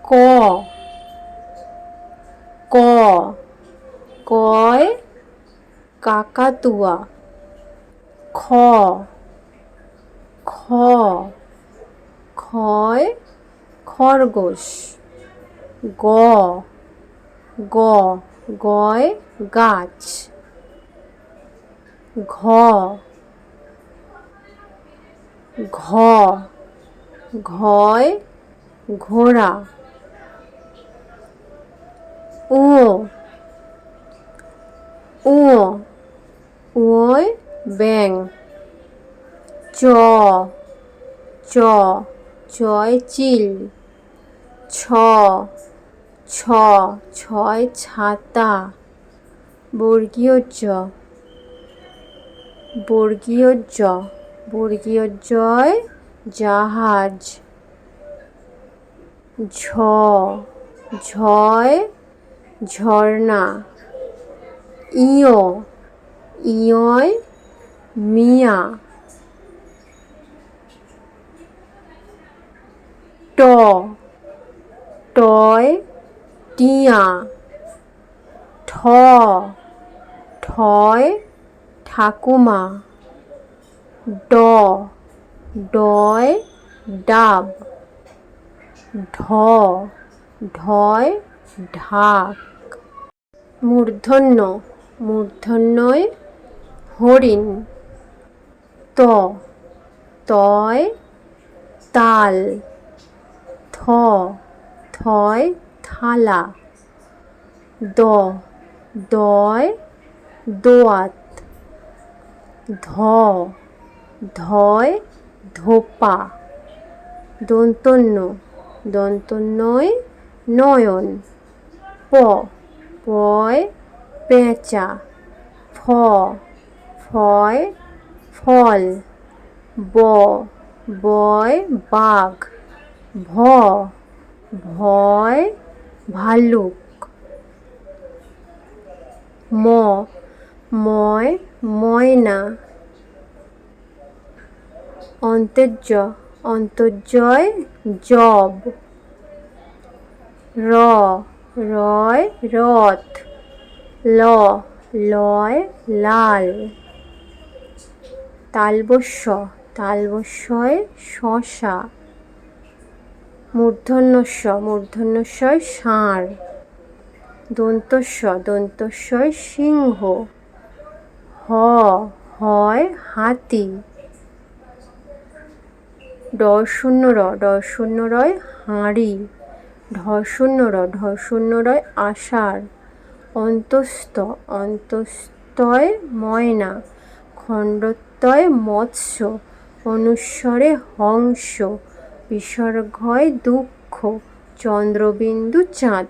ক ক কয় কাকাতুয়া। খ খ খয় খরগোশ। গ গ গয় গাছ। ঘ ঘ ঘয় ঘোড়া। উ উ ওয় ব্যাঙ। চ চ চয় চিল। ছ ছ ছয় ছাতা। বর্গীয় জ বর্গীয় জ বর্গীয় জয় জাহাজ। ঝ ঝয় ঝর্ণা। ইয় ইয়য় মিয়া। ট টয় টিয়া। ঠ ঠয় ঠাকুমা। ড ডয় ডাব। ঢ ঢয় ঢাক। মূর্ধন্য মূর্ধন্যয় হরিণ। ত তয় তাল। থ থয় থালা। দ দয় দোয়াত। ধ ধয় ধোপা। দন্তন্য দন্তন্যয় নয়ন। প পয় পেঁচা। ফ ফয় ফল। ব বয় বাঘ। ভ ভয় ভালুক। ম ময় ময়না। অন্তর্য অন্তর্জয় জব। র রয় রথ। ল লয় লাল। তালবস্য তালবস্যয় শশা। মূর্ধন্যস্ব মূর্ধন্যস্বয় ষাঁড়। দন্তস্ব দন্তস্বয় সিংহ। হ হয় হাতি। ডয় রয় হাঁড়ি। ঢ রয় আষাঢ়। অন্তস্থ অন্তস্থয় ময়না। খণ্ডত্বয় মৎস্য। অনুস্বরে হংস। বিসর্গয় দুঃখ। চন্দ্রবিন্দু চাঁদ।